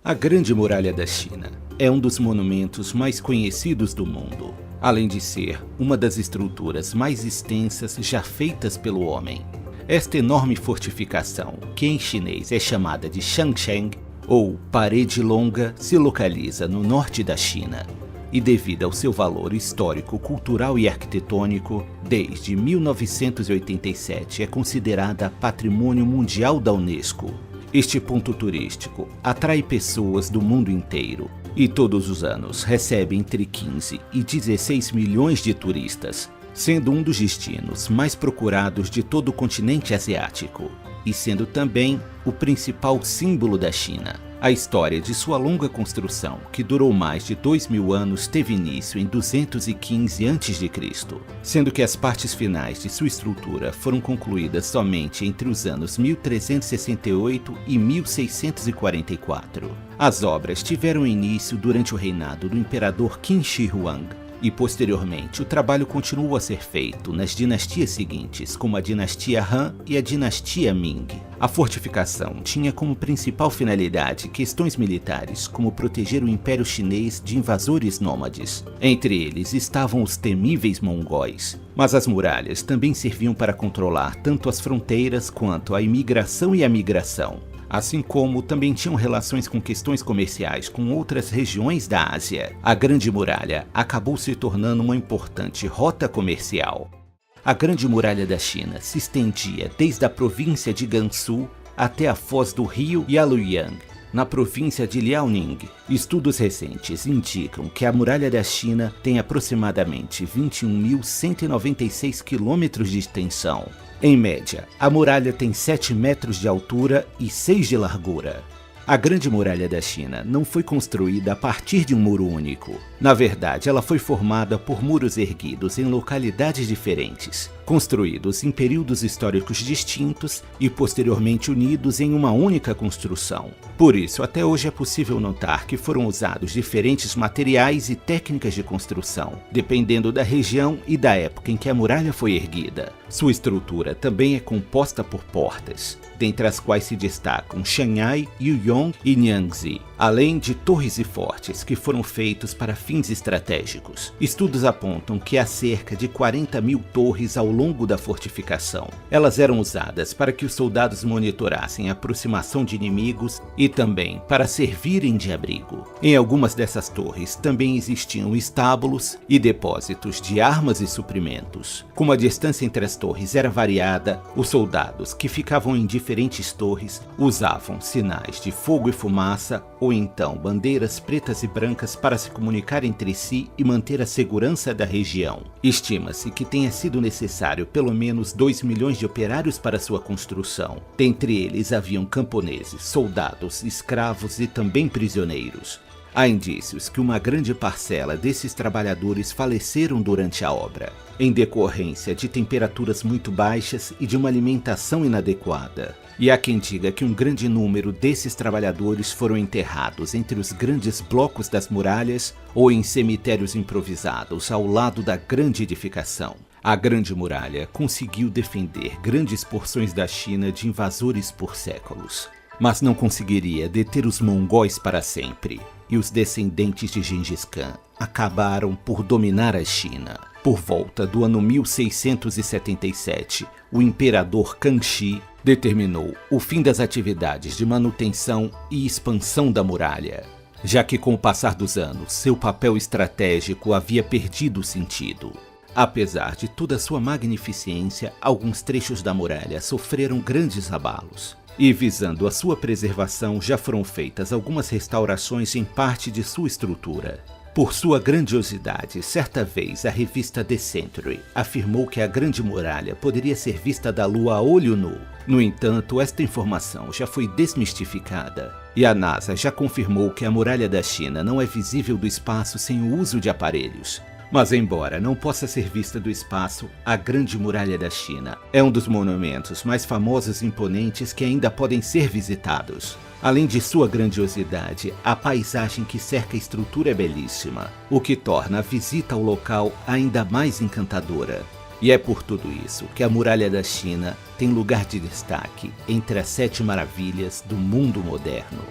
A Grande Muralha da China é um dos monumentos mais conhecidos do mundo, além de ser uma das estruturas mais extensas já feitas pelo homem. Esta enorme fortificação, que em chinês é chamada de Shangsheng, ou Parede Longa, se localiza no norte da China, e devido ao seu valor histórico, cultural e arquitetônico, desde 1987 é considerada Patrimônio Mundial da Unesco. Este ponto turístico atrai pessoas do mundo inteiro e todos os anos recebe entre 15 e 16 milhões de turistas, sendo um dos destinos mais procurados de todo o continente asiático e sendo também o principal símbolo da China. A história de sua longa construção, que durou mais de 2.000 anos, teve início em 215 a.C., sendo que as partes finais de sua estrutura foram concluídas somente entre os anos 1368 e 1644. As obras tiveram início durante o reinado do imperador Qin Shi Huang, e posteriormente o trabalho continuou a ser feito nas dinastias seguintes, como a dinastia Han e a dinastia Ming. A fortificação tinha como principal finalidade questões militares, como proteger o Império Chinês de invasores nômades. Entre eles estavam os temíveis mongóis. Mas as muralhas também serviam para controlar tanto as fronteiras quanto a imigração e a migração, assim como também tinham relações com questões comerciais com outras regiões da Ásia. A Grande Muralha acabou se tornando uma importante rota comercial. A Grande Muralha da China se estendia desde a província de Gansu até a foz do rio Yalujiang, na província de Liaoning. Estudos recentes indicam que a Muralha da China tem aproximadamente 21.196 quilômetros de extensão. Em média, a muralha tem 7 metros de altura e 6 de largura. A Grande Muralha da China não foi construída a partir de um muro único. Na verdade, ela foi formada por muros erguidos em localidades diferentes, construídos em períodos históricos distintos e posteriormente unidos em uma única construção. Por isso, até hoje é possível notar que foram usados diferentes materiais e técnicas de construção, dependendo da região e da época em que a muralha foi erguida. Sua estrutura também é composta por portas, dentre as quais se destacam Shanghai, Yuyong e Niangzi, além de torres e fortes que foram feitos para fins estratégicos. Estudos apontam que há cerca de 40.000 torres ao longo da fortificação. Elas eram usadas para que os soldados monitorassem a aproximação de inimigos e também para servirem de abrigo. Em algumas dessas torres também existiam estábulos e depósitos de armas e suprimentos. Como a distância entre as torres era variada, os soldados que ficavam em diferentes torres usavam sinais de fogo e fumaça ou então bandeiras pretas e brancas para se comunicar entre si e manter a segurança da região. Estima-se que tenha sido necessário pelo menos 2 milhões de operários para sua construção. Dentre eles haviam camponeses, soldados, escravos e também prisioneiros. Há indícios que uma grande parcela desses trabalhadores faleceram durante a obra, em decorrência de temperaturas muito baixas e de uma alimentação inadequada. E há quem diga que um grande número desses trabalhadores foram enterrados entre os grandes blocos das muralhas ou em cemitérios improvisados ao lado da grande edificação. A Grande Muralha conseguiu defender grandes porções da China de invasores por séculos, mas não conseguiria deter os mongóis para sempre, e os descendentes de Gengis Khan acabaram por dominar a China. Por volta do ano 1677, o imperador Kangxi determinou o fim das atividades de manutenção e expansão da muralha, já que com o passar dos anos, seu papel estratégico havia perdido sentido. Apesar de toda a sua magnificência, alguns trechos da muralha sofreram grandes abalos. E visando a sua preservação, já foram feitas algumas restaurações em parte de sua estrutura. Por sua grandiosidade, certa vez a revista The Century afirmou que a Grande Muralha poderia ser vista da Lua a olho nu. No entanto, esta informação já foi desmistificada, e a NASA já confirmou que a Muralha da China não é visível do espaço sem o uso de aparelhos. Mas embora não possa ser vista do espaço, a Grande Muralha da China é um dos monumentos mais famosos e imponentes que ainda podem ser visitados. Além de sua grandiosidade, a paisagem que cerca a estrutura é belíssima, o que torna a visita ao local ainda mais encantadora. E é por tudo isso que a Muralha da China tem lugar de destaque entre as 7 maravilhas do mundo moderno.